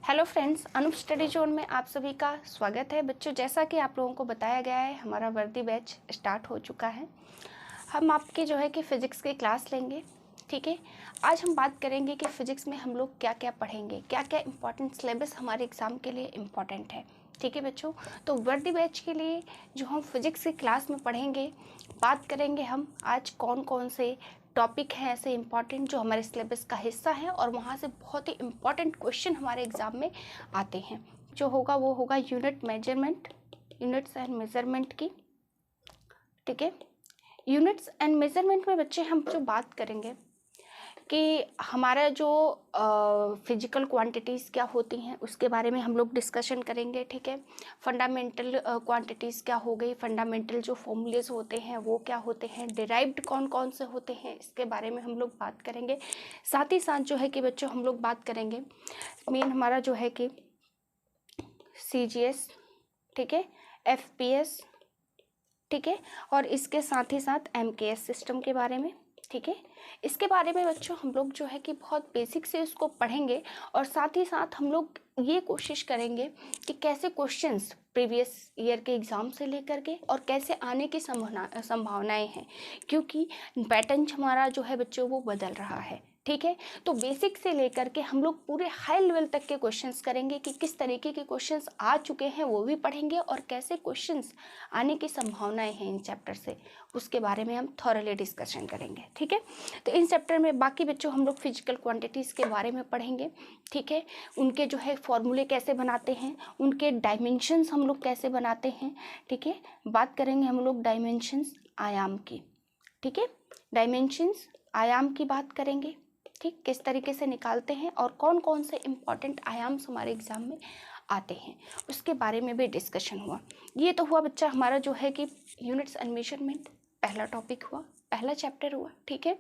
Hello friends, Anoop study zone में आप सभी का स्वागत है। बच्चों, जैसा कि आप लोगों को बताया गया है, हमारा वर्दी बैच स्टार्ट हो चुका है। हम आपके जो है कि फ़िज़िक्स की क्लास लेंगे। ठीक है, आज हम बात करेंगे कि फ़िज़िक्स में हम लोग क्या क्या पढ़ेंगे, क्या क्या इंपॉर्टेंट सिलेबस हमारे एग्ज़ाम के लिए इम्पॉर्टेंट है। ठीक है बच्चों, तो वर्दी बैच के लिए जो हम फिज़िक्स की क्लास में पढ़ेंगे, बात करेंगे हम आज कौन कौन से टॉपिक हैं ऐसे इम्पॉर्टेंट जो हमारे सिलेबस का हिस्सा है और वहाँ से बहुत ही इम्पॉर्टेंट क्वेश्चन हमारे एग्ज़ाम में आते हैं। जो होगा वो होगा यूनिट्स एंड मेजरमेंट की। ठीक है, यूनिट्स एंड मेजरमेंट में बच्चे हम जो बात करेंगे कि हमारा जो फिजिकल क्वांटिटीज़ क्या होती हैं उसके बारे में हम लोग डिस्कशन करेंगे। ठीक है, फंडामेंटल क्वांटिटीज़ क्या हो गई, फंडामेंटल जो फॉर्मूलेज होते हैं वो क्या होते हैं, डिराइव्ड कौन कौन से होते हैं, इसके बारे में हम लोग बात करेंगे। साथ ही साथ जो है कि बच्चों हम लोग बात करेंगे मेन हमारा जो है कि CGS, ठीक है, FPS, ठीक है, और इसके साथ ही साथ MKS सिस्टम के बारे में। ठीक है, इसके बारे में बच्चों हम लोग जो है कि बहुत बेसिक से इसको पढ़ेंगे और साथ ही साथ हम लोग ये कोशिश करेंगे कि कैसे क्वेश्चंस प्रीवियस ईयर के एग्ज़ाम से लेकर के और कैसे आने की संभावनाएं हैं, क्योंकि पैटर्न हमारा जो है बच्चों वो बदल रहा है। ठीक है, तो बेसिक से लेकर के हम लोग पूरे हाई लेवल तक के क्वेश्चंस करेंगे कि किस तरीके के क्वेश्चंस आ चुके हैं वो भी पढ़ेंगे और कैसे क्वेश्चंस आने की संभावनाएं हैं इन चैप्टर से, उसके बारे में हम थॉरली डिस्कशन करेंगे। ठीक है, तो इन चैप्टर में बाकी बच्चों हम लोग फिजिकल क्वांटिटीज़ के बारे में पढ़ेंगे। ठीक है, उनके जो है फॉर्मूले कैसे बनाते हैं, उनके डायमेंशंस हम लोग कैसे बनाते हैं। ठीक है, बात करेंगे हम लोग डायमेंशंस आयाम की। ठीक है, डायमेंशंस आयाम की बात करेंगे। ठीक, किस तरीके से निकालते हैं और कौन कौन से इम्पॉर्टेंट आयाम हमारे एग्जाम में आते हैं उसके बारे में भी डिस्कशन हुआ। ये तो हुआ बच्चा हमारा जो है कि यूनिट्स एंड मेजरमेंट पहला टॉपिक हुआ, पहला चैप्टर हुआ। ठीक है,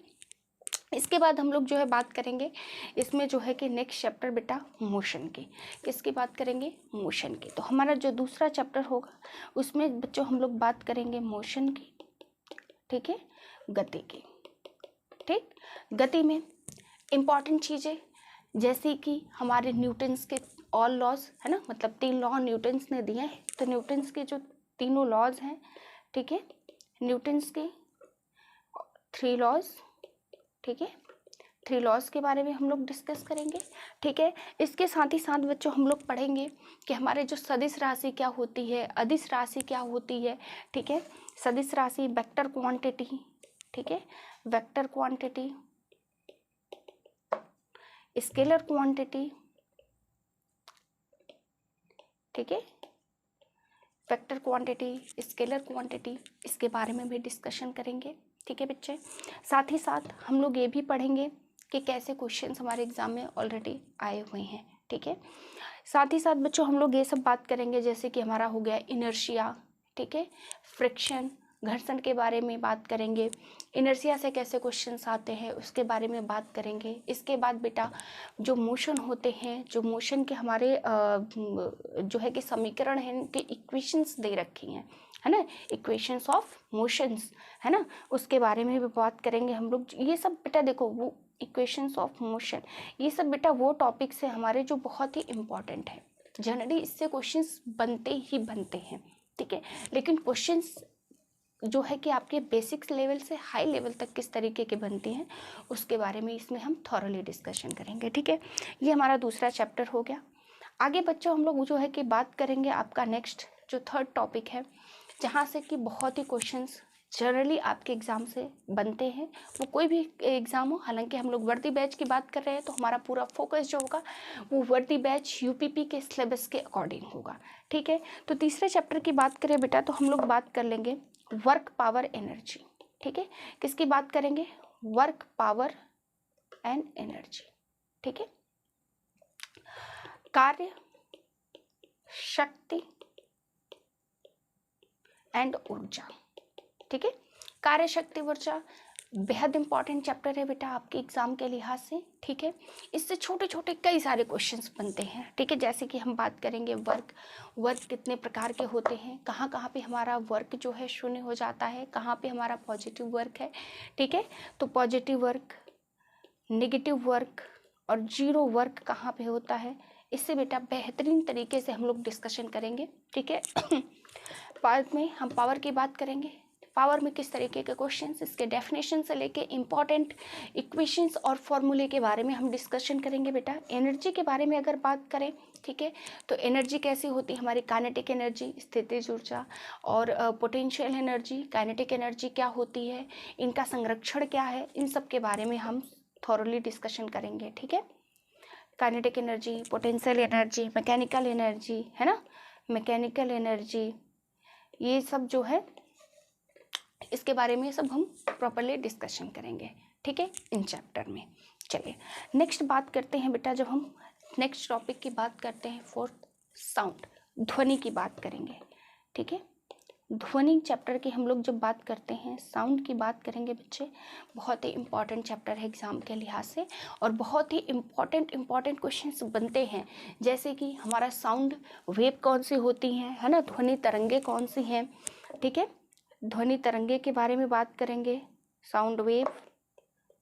इसके बाद हम लोग जो है बात करेंगे इसमें जो है कि नेक्स्ट चैप्टर बेटा मोशन की। किसकी बात करेंगे? मोशन की। तो हमारा जो दूसरा चैप्टर होगा उसमें बच्चों हम लोग बात करेंगे मोशन की। ठीक है, गति की। ठीक, गति में इम्पॉर्टेंट चीज़ें जैसे कि हमारे न्यूटन्स के ऑल लॉज है ना, मतलब 3 लॉ न्यूटन्स ने दिए हैं। तो न्यूटन्स के जो तीनों लॉज हैं, ठीक है, न्यूटन्स के 3 लॉज, ठीक है, 3 लॉज के बारे में हम लोग डिस्कस करेंगे। ठीक है, इसके साथ ही साथ बच्चों हम लोग पढ़ेंगे कि हमारे जो सदिश राशि क्या होती है, अदिश राशि क्या होती है। ठीक है, सदिश राशि, वेक्टर क्वांटिटी, ठीक है, वेक्टर क्वांटिटी, स्केलर क्वांटिटी, ठीक है, वेक्टर क्वांटिटी, स्केलर क्वांटिटी, इसके बारे में भी डिस्कशन करेंगे। ठीक है बच्चे, साथ ही साथ हम लोग ये भी पढ़ेंगे कि कैसे क्वेश्चंस हमारे एग्जाम में ऑलरेडी आए हुए हैं। ठीक है, साथ ही साथ बच्चों हम लोग ये सब बात करेंगे जैसे कि हमारा हो गया इनर्शिया, ठीक है, फ्रिक्शन, घर्षण के बारे में बात करेंगे, इनर्शिया से कैसे क्वेश्चंस आते हैं उसके बारे में बात करेंगे। इसके बाद बेटा जो मोशन होते हैं, जो मोशन के हमारे जो है कि समीकरण हैं, उनके इक्वेशंस दे रखी हैं, है ना, इक्वेशंस ऑफ मोशंस, है ना, उसके बारे में भी बात करेंगे हम लोग। ये सब बेटा देखो, वो इक्वेशंस ऑफ मोशन, ये सब बेटा वो टॉपिक्स हैं हमारे जो बहुत ही इम्पॉर्टेंट है। जनरली इससे क्वेश्चंस बनते ही बनते हैं। ठीक है, लेकिन क्वेश्चंस जो है कि आपके बेसिक्स लेवल से हाई लेवल तक किस तरीके के बनते हैं उसके बारे में इसमें हम थॉरली डिस्कशन करेंगे। ठीक है, ये हमारा दूसरा चैप्टर हो गया। आगे बच्चों हम लोग जो है कि बात करेंगे आपका नेक्स्ट जो थर्ड टॉपिक है, जहाँ से कि बहुत ही क्वेश्चंस जनरली आपके एग्ज़ाम से बनते हैं, वो कोई भी एग्ज़ाम हो। हालांकि हम लोग वर्दी बैच की बात कर रहे हैं तो हमारा पूरा फोकस जो होगा वो वर्दी बैच UPP के सिलेबस के अकॉर्डिंग होगा। ठीक है, तो तीसरे चैप्टर की बात करें बेटा तो हम लोग बात कर लेंगे वर्क पावर एनर्जी। ठीक है, किसकी बात करेंगे? Work power and energy. ठीक है, कार्य शक्ति एंड ऊर्जा। ठीक है, कार्य शक्ति ऊर्जा बेहद इंपॉर्टेंट चैप्टर है बेटा आपके एग्जाम के लिहाज से। ठीक है, इससे छोटे छोटे कई सारे क्वेश्चंस बनते हैं। ठीक है, जैसे कि हम बात करेंगे वर्क कितने प्रकार के होते हैं, कहाँ कहाँ पे हमारा वर्क जो है शून्य हो जाता है, कहाँ पे हमारा पॉजिटिव वर्क है। ठीक है, तो पॉजिटिव वर्क, नेगेटिव वर्क और जीरो वर्क कहाँ पे होता है, इससे बेटा बेहतरीन तरीके से हम लोग डिस्कशन करेंगे, ठीक है। बाद में हम पावर की बात करेंगे, पावर में किस तरीके के क्वेश्चंस, इसके डेफिनेशन से लेके इम्पॉर्टेंट इक्वेशंस और फॉर्मूले के बारे में हम डिस्कशन करेंगे बेटा। एनर्जी के बारे में अगर बात करें, ठीक है, तो एनर्जी कैसी होती है, हमारी काइनेटिक एनर्जी, स्थितिज ऊर्जा, और पोटेंशियल एनर्जी, काइनेटिक एनर्जी क्या होती है, इनका संरक्षण क्या है, इन सब के बारे में हम थॉरली डिस्कशन करेंगे, ठीक है। Kinetic energy, potential energy, mechanical energy, है ना, मैकेनिकल एनर्जी, ये सब जो है इसके बारे में सब हम प्रॉपरली डिस्कशन करेंगे, ठीक है, इन चैप्टर में। चलिए नेक्स्ट बात करते हैं बेटा, जब हम नेक्स्ट टॉपिक की बात करते हैं, फोर्थ साउंड, ध्वनि की बात करेंगे, ठीक है। ध्वनि चैप्टर की हम लोग जब बात करते हैं, साउंड की बात करेंगे बच्चे, बहुत ही इंपॉर्टेंट चैप्टर है एग्जाम के लिहाज से, और बहुत ही इंपॉर्टेंट क्वेश्चंस बनते हैं, जैसे कि हमारा साउंड वेव कौन सी होती हैं, है ना, ध्वनि तरंगे कौन सी हैं, ठीक है, ध्वनि तरंगे के बारे में बात करेंगे, साउंड वेव,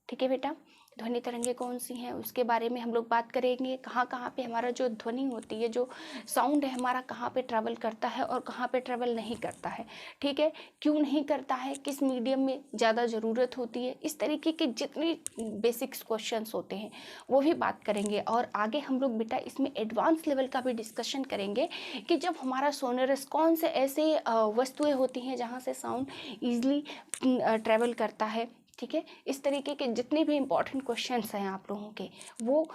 ठीक है बेटा, ध्वनि तरंगे कौन सी हैं उसके बारे में हम लोग बात करेंगे, कहाँ कहाँ पे हमारा जो ध्वनि होती है, जो साउंड है हमारा, कहाँ पे ट्रैवल करता है और कहाँ पे ट्रैवल नहीं करता है, ठीक है, क्यों नहीं करता है, किस मीडियम में ज़्यादा ज़रूरत होती है, इस तरीके के जितने बेसिक्स क्वेश्चंस होते हैं वो भी बात करेंगे। और आगे हम लोग बेटा इसमें एडवांस लेवल का भी डिस्कशन करेंगे कि जब हमारा सोनरस, कौन से ऐसे वस्तुएँ होती हैं जहाँ से साउंड ईजिली ट्रैवल करता है, ठीक है। इस तरीके के जितने भी इम्पोर्टेंट क्वेश्चंस हैं आप लोगों के, वो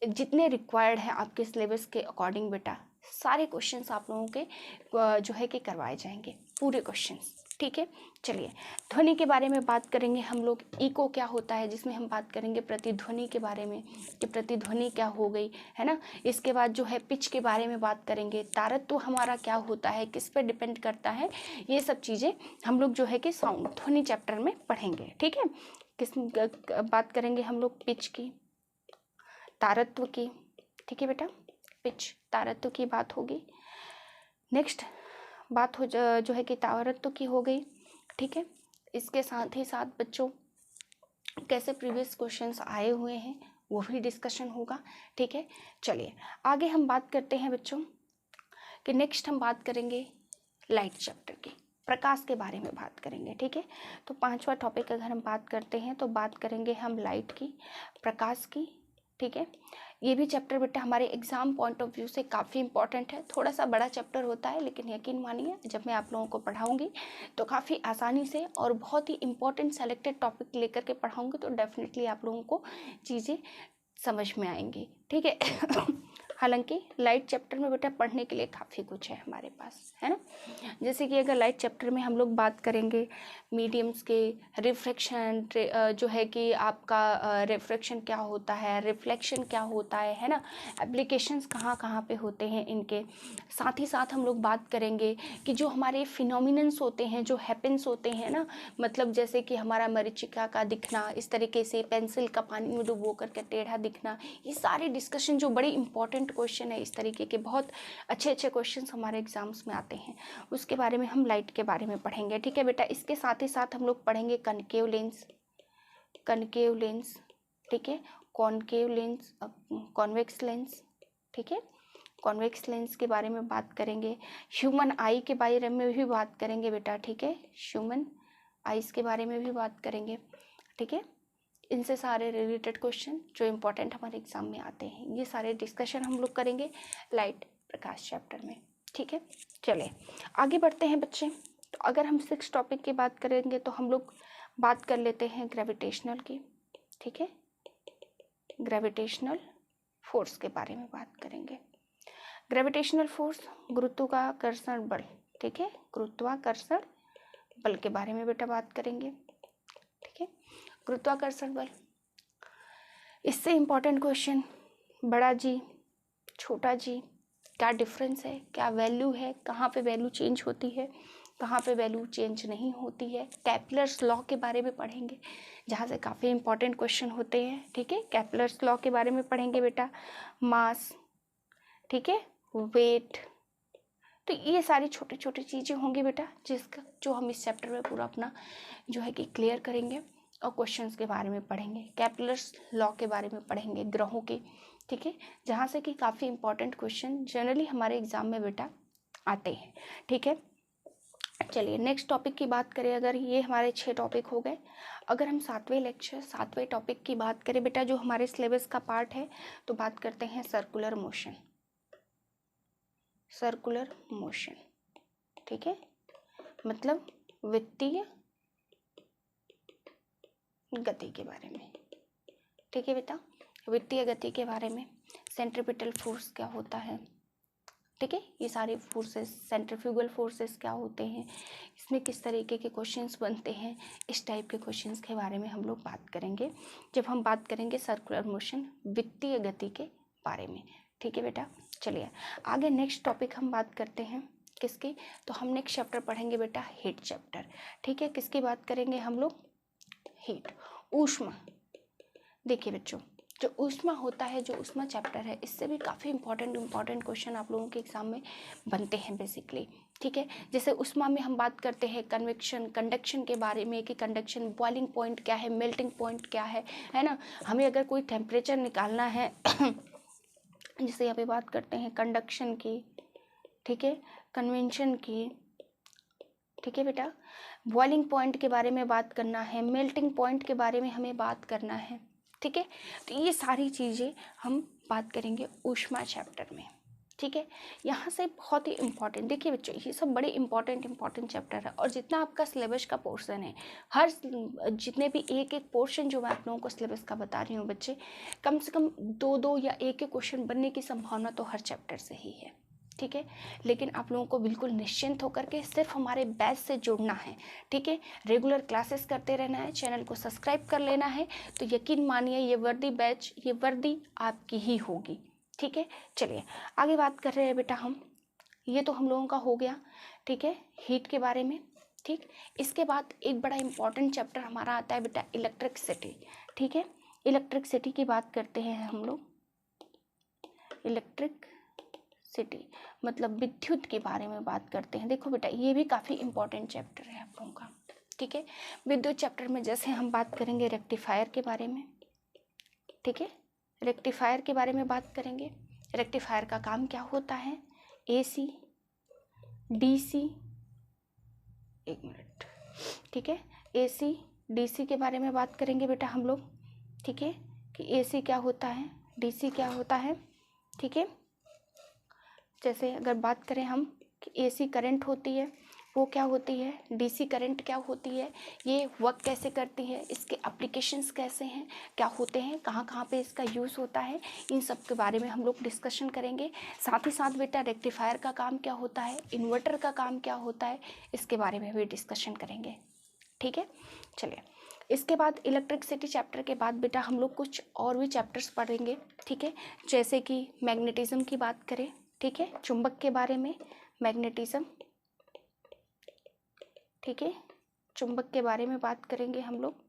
जितने रिक्वायर्ड हैं आपके सिलेबस के अकॉर्डिंग बेटा, सारे क्वेश्चंस आप लोगों के जो है कि करवाए जाएंगे, पूरे क्वेश्चंस, ठीक है। चलिए ध्वनि के बारे में बात करेंगे हम लोग, इको क्या होता है, जिसमें हम बात करेंगे प्रतिध्वनि के बारे में कि प्रतिध्वनि क्या हो गई, है ना। इसके बाद जो है पिच के बारे में बात करेंगे, तारत्व हमारा क्या होता है, किस पे डिपेंड करता है, ये सब चीज़ें हम लोग जो है कि साउंड ध्वनि चैप्टर में पढ़ेंगे, ठीक है। किस बात करेंगे हम लोग, पिच की, तारत्व की, ठीक है बेटा, पिच तारत्व की बात होगी। नेक्स्ट बात हो जो है कि तारत्व की हो गई, ठीक है। इसके साथ ही साथ बच्चों कैसे प्रीवियस क्वेश्चंस आए हुए हैं वो भी डिस्कशन होगा, ठीक है। चलिए आगे हम बात करते हैं बच्चों कि नेक्स्ट हम बात करेंगे लाइट चैप्टर की, प्रकाश के बारे में बात करेंगे, ठीक है। तो पांचवा टॉपिक अगर हम बात करते हैं तो बात करेंगे हम लाइट की, प्रकाश की, ठीक है। ये भी चैप्टर बेटा हमारे एग्जाम पॉइंट ऑफ व्यू से काफ़ी इंपॉर्टेंट है, थोड़ा सा बड़ा चैप्टर होता है, लेकिन यकीन मानिए जब मैं आप लोगों को पढ़ाऊंगी तो काफ़ी आसानी से और बहुत ही इंपॉर्टेंट सेलेक्टेड टॉपिक लेकर के पढ़ाऊंगी, तो डेफिनेटली आप लोगों को चीज़ें समझ में आएंगी, ठीक है। हालांकि लाइट चैप्टर में बेटा पढ़ने के लिए काफ़ी कुछ है हमारे पास, है ना। जैसे कि अगर लाइट चैप्टर में हम लोग बात करेंगे मीडियम्स के, रिफ्रैक्शन जो है कि आपका रिफ्रैक्शन क्या होता है, रिफ्लेक्शन क्या होता है ना, एप्लीकेशंस कहाँ कहाँ पे होते हैं इनके, साथ ही साथ हम लोग बात करेंगे कि जो हमारे फिनोमिनन्स होते हैं, जो हैपेंस होते हैं ना, मतलब जैसे कि हमारा मरीचिका का दिखना, इस तरीके से पेंसिल का पानी में डुबो करके टेढ़ा दिखना, ये सारे डिस्कशन जो बड़े इंपॉर्टेंट क्वेश्चन है, इस तरीके के बहुत अच्छे अच्छे क्वेश्चंस हमारे एग्जाम्स में आते हैं, उसके बारे में हम लाइट के बारे में पढ़ेंगे, ठीक है बेटा। इसके साथ ही साथ हम लोग पढ़ेंगे कनकेव लेंस, कनकेव लेंस, ठीक है, कॉनकेव लेंस, कॉन्वेक्स लेंस, ठीक है, कॉन्वेक्स लेंस के बारे में बात करेंगे, ह्यूमन आई के बारे में भी बात करेंगे बेटा, ठीक है, ह्यूमन आइज के बारे में भी बात करेंगे, ठीक है। इनसे सारे रिलेटेड क्वेश्चन जो इम्पोर्टेंट हमारे एग्जाम में आते हैं, ये सारे डिस्कशन हम लोग करेंगे लाइट प्रकाश चैप्टर में, ठीक है। चलिए आगे बढ़ते हैं बच्चे। तो अगर हम 6 टॉपिक की बात करेंगे तो हम लोग बात कर लेते हैं ग्रेविटेशनल की, ठीक है, ग्रेविटेशनल फोर्स के बारे में बात करेंगे। ग्रेविटेशनल फोर्स, गुरुत्वाकर्षण बल, ठीक है, गुरुत्वाकर्षण बल के बारे में बेटा बात करेंगे, ठीक है। गुरुत्वाकर्षण बल, इससे इम्पॉर्टेंट क्वेश्चन, बड़ा जी छोटा जी, क्या डिफरेंस है, क्या वैल्यू है, कहाँ पे वैल्यू चेंज होती है, कहाँ पे वैल्यू चेंज नहीं होती है, कैपलर्स लॉ के बारे में पढ़ेंगे जहाँ से काफ़ी इंपॉर्टेंट क्वेश्चन होते हैं, ठीक है। कैपलर्स लॉ के बारे में पढ़ेंगे बेटा, मास, ठीक है, वेट, तो ये सारी छोटी छोटी चीज़ें होंगी बेटा जिसका जो हम इस चैप्टर में पूरा अपना जो है कि क्लियर करेंगे। और क्वेश्चंस के बारे में पढ़ेंगे, केपलर्स लॉ के बारे में पढ़ेंगे, ग्रहों के, ठीक है, जहाँ से कि काफ़ी इंपॉर्टेंट क्वेश्चन जनरली हमारे एग्जाम में बेटा आते हैं, ठीक है। चलिए नेक्स्ट टॉपिक की बात करें, अगर ये हमारे 6 टॉपिक हो गए, अगर हम 7वें टॉपिक की बात करें बेटा, जो हमारे सिलेबस का पार्ट है, तो बात करते हैं सर्कुलर मोशन, सर्कुलर मोशन, ठीक है, मतलब वित्तीय गति के बारे में, ठीक है बेटा, वित्तीय गति के बारे में, सेंट्रीपिटल फोर्स क्या होता है, ठीक है, ये सारे फोर्सेस, सेंट्रीफ्यूगल फोर्सेस क्या होते हैं, इसमें किस तरीके के क्वेश्चंस बनते हैं, इस टाइप के क्वेश्चंस के बारे में हम लोग बात करेंगे जब हम बात करेंगे सर्कुलर मोशन, वित्तीय गति के बारे में, ठीक है बेटा। चलिए आगे नेक्स्ट टॉपिक हम बात करते हैं किसकी, तो हम नेक्स्ट चैप्टर पढ़ेंगे बेटा हीट चैप्टर, ठीक है, किसकी बात करेंगे हम लोग, हीट, ऊष्मा। देखिए बच्चों, जो ऊष्मा होता है, जो ऊष्मा चैप्टर है, इससे भी काफ़ी इंपॉर्टेंट क्वेश्चन आप लोगों के एग्जाम में बनते हैं बेसिकली, ठीक है। जैसे ऊष्मा में हम बात करते हैं कन्वेक्शन, कंडक्शन के बारे में, कि कंडक्शन बॉइलिंग पॉइंट क्या है, मेल्टिंग पॉइंट क्या है ना, हमें अगर कोई टेम्परेचर निकालना है जैसे यहाँ पे बात करते हैं कंडक्शन की, ठीक है, कन्वेंशन की, ठीक है बेटा, बॉइलिंग पॉइंट के बारे में बात करना है, मेल्टिंग पॉइंट के बारे में हमें बात करना है, ठीक है। तो ये सारी चीज़ें हम बात करेंगे ऊष्मा चैप्टर में, ठीक है। यहाँ से बहुत ही इंपॉर्टेंट, देखिए बच्चों, ये सब बड़े इंपॉर्टेंट चैप्टर है, और जितना आपका सिलेबस का पोर्शन है, हर जितने भी एक पोर्शन जो मैं आप लोगों को सिलेबस का बता रही हूँ बच्चे, कम से कम 2 या एक क्वेश्चन बनने की संभावना तो हर चैप्टर से ही है, ठीक है। लेकिन आप लोगों को बिल्कुल निश्चिंत होकर के सिर्फ हमारे बैच से जुड़ना है, ठीक है, रेगुलर क्लासेस करते रहना है, चैनल को सब्सक्राइब कर लेना है, तो यकीन मानिए ये वर्दी बैच, ये वर्दी आपकी ही होगी, ठीक है। चलिए आगे बात कर रहे हैं बेटा हम, ये तो हम लोगों का हो गया, ठीक है, हीट के बारे में, ठीक। इसके बाद एक बड़ा इंपॉर्टेंट चैप्टर हमारा आता है बेटा इलेक्ट्रिसिटी, ठीक है, इलेक्ट्रिसिटी की बात करते हैं हम लोग, इलेक्ट्रिक सिटी मतलब विद्युत के बारे में बात करते हैं। देखो बेटा, ये भी काफ़ी इंपॉर्टेंट चैप्टर है आप लोगों का, ठीक है। विद्युत चैप्टर में जैसे हम बात करेंगे रेक्टिफायर के बारे में, ठीक है, रेक्टिफायर के बारे में बात करेंगे, रेक्टिफायर का काम क्या होता है, AC, DC, एक मिनट, ठीक है, AC, DC के बारे में बात करेंगे बेटा हम लोग, ठीक है, कि AC क्या होता है, DC क्या होता है, ठीक है। जैसे अगर बात करें हम कि AC करंट होती है, वो क्या होती है, DC करंट क्या होती है, ये वर्क कैसे करती है, इसके एप्लीकेशंस कैसे हैं, क्या होते हैं, कहाँ कहाँ पे इसका यूज़ होता है, इन सब के बारे में हम लोग डिस्कशन करेंगे। साथ ही साथ बेटा रेक्टिफायर का काम क्या होता है, इन्वर्टर का काम क्या होता है, इसके बारे में भी डिस्कशन करेंगे, ठीक है। चलिए इसके बाद इलेक्ट्रिसिटी चैप्टर के बाद बेटा हम लोग कुछ और भी चैप्टर्स पढ़ेंगे, ठीक है, जैसे कि मैग्नेटिज्म की बात करें, ठीक है, चुंबक के बारे में, मैग्नेटिज्म, ठीक है, चुंबक के बारे में बात करेंगे हम लोग,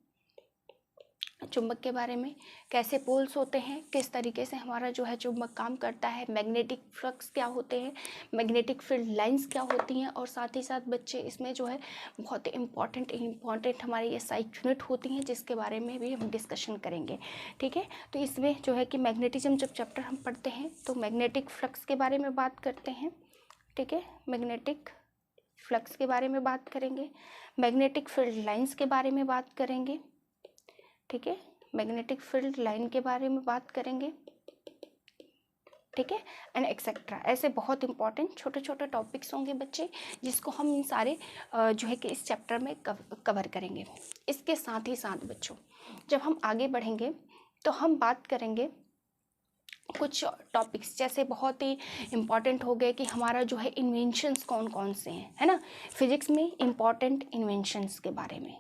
चुंबक के बारे में, कैसे पोल्स होते हैं, किस तरीके से हमारा जो है चुंबक काम करता है, मैग्नेटिक फ्लक्स क्या होते हैं, मैग्नेटिक फील्ड लाइंस क्या होती हैं, और साथ ही साथ बच्चे इसमें जो है बहुत ही इम्पॉर्टेंट हमारी ये साइट यूनिट होती हैं, जिसके बारे में भी हम डिस्कशन करेंगे, ठीक है। तो इसमें जो है कि मैग्नेटिज्म जब चैप्टर हम पढ़ते हैं तो मैग्नेटिक फ्लक्स के बारे में बात करते हैं, ठीक है, मैग्नेटिक फ्लक्स के बारे में बात करेंगे, मैग्नेटिक फील्ड लाइंस के बारे में बात करेंगे, ठीक है, मैग्नेटिक फील्ड लाइन के बारे में बात करेंगे, ठीक है, एंड एक्सेट्रा। ऐसे बहुत इंपॉर्टेंट छोटे छोटे टॉपिक्स होंगे बच्चे, जिसको हम इन सारे जो है कि इस चैप्टर में कवर करेंगे। इसके साथ ही साथ बच्चों जब हम आगे बढ़ेंगे तो हम बात करेंगे कुछ टॉपिक्स, जैसे बहुत ही इम्पॉर्टेंट हो गए कि हमारा जो है इन्वेंशंस कौन कौन से हैं, है ना, फिजिक्स में इम्पॉर्टेंट इन्वेंशंस के बारे में,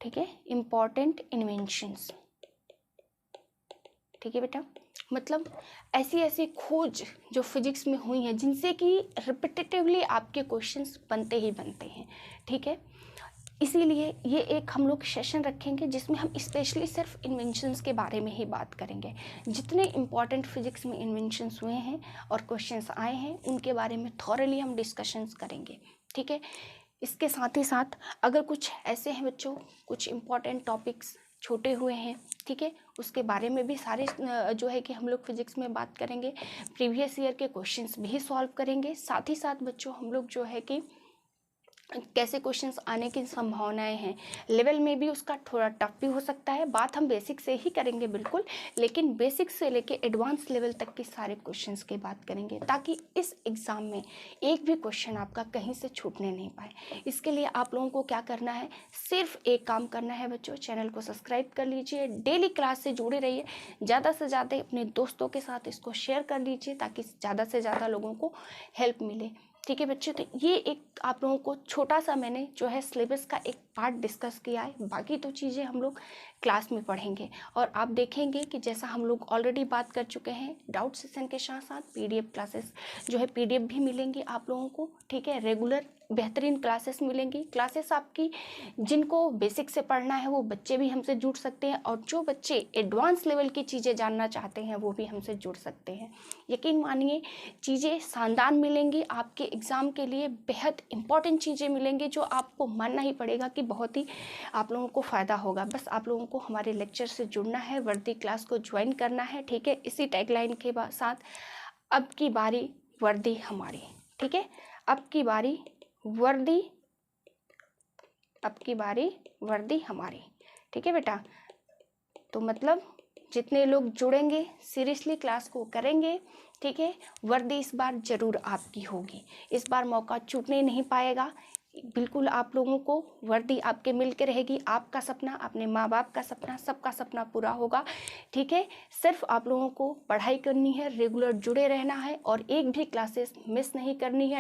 ठीक है, इम्पॉर्टेंट इन्वेंशंस, ठीक है बेटा, मतलब ऐसी खोज जो फिजिक्स में हुई हैं जिनसे कि रिपीटेटिवली आपके क्वेश्चंस बनते ही बनते हैं, ठीक है। इसीलिए ये एक हम लोग सेशन रखेंगे जिसमें हम स्पेशली सिर्फ इन्वेंशंस के बारे में ही बात करेंगे, जितने इम्पॉर्टेंट फिजिक्स में इन्वेंशंस हुए हैं और क्वेश्चंस आए हैं उनके बारे में थॉरली हम डिस्कशंस करेंगे, ठीक है। इसके साथ ही साथ अगर कुछ ऐसे हैं बच्चों, कुछ इम्पॉर्टेंट टॉपिक्स छोटे हुए हैं, ठीक है, उसके बारे में भी सारे जो है कि हम लोग फिजिक्स में बात करेंगे। प्रीवियस ईयर के क्वेश्चंस भी सॉल्व करेंगे। साथ ही साथ बच्चों हम लोग जो है कि कैसे क्वेश्चंस आने की संभावनाएं हैं, लेवल में भी उसका थोड़ा टफ भी हो सकता है। बात हम बेसिक से ही करेंगे बिल्कुल, लेकिन बेसिक से लेके एडवांस लेवल तक के सारे क्वेश्चंस की बात करेंगे, ताकि इस एग्ज़ाम में एक भी क्वेश्चन आपका कहीं से छूटने नहीं पाए। इसके लिए आप लोगों को क्या करना है, सिर्फ एक काम करना है बच्चों, चैनल को सब्सक्राइब कर लीजिए, डेली क्लास से जुड़े रहिए, ज़्यादा से ज़्यादा अपने दोस्तों के साथ इसको शेयर कर लीजिए, ताकि ज़्यादा से ज़्यादा लोगों को हेल्प मिले। ठीक है बच्चों, तो ये एक आप लोगों को छोटा सा मैंने जो है सिलेबस का एक पार्ट डिस्कस किया है। बाकी तो चीज़ें हम लोग क्लास में पढ़ेंगे, और आप देखेंगे कि जैसा हम लोग ऑलरेडी बात कर चुके हैं, डाउट सेशन के साथ साथ पीडीएफ क्लासेस जो है पीडीएफ भी मिलेंगी आप लोगों को। ठीक है, रेगुलर बेहतरीन क्लासेस मिलेंगी। क्लासेस आपकी जिनको बेसिक से पढ़ना है वो बच्चे भी हमसे जुड़ सकते हैं, और जो बच्चे एडवांस लेवल की चीज़ें जानना चाहते हैं वो भी हमसे जुड़ सकते हैं। यकीन मानिए चीज़ें शानदार मिलेंगी, आपके एग्ज़ाम के लिए बेहद इंपॉर्टेंट चीज़ें मिलेंगी, जो आपको मानना ही पड़ेगा कि बहुत ही आप लोगों को फ़ायदा होगा। बस आप लोगों को हमारे लेक्चर से जुड़ना है, वर्दी क्लास को ज्वाइन करना है। ठीक है, इसी टैगलाइन के साथ अब की बारी वर्दी हमारी। ठीक है, अब की बारी वर्दी, अब की बारी वर्दी हमारी। ठीक है बेटा, तो मतलब जितने लोग जुड़ेंगे, सीरियसली क्लास को करेंगे, ठीक है, वर्दी इस बार ज़रूर आपकी होगी। इस बार मौका छूटने नहीं पाएगा। बिल्कुल आप लोगों को वर्दी आपके मिल के रहेगी। आपका सपना, अपने माँ बाप का सपना, सबका सपना पूरा होगा। ठीक है, सिर्फ आप लोगों को पढ़ाई करनी है, रेगुलर जुड़े रहना है, और एक भी क्लासेस मिस नहीं करनी है।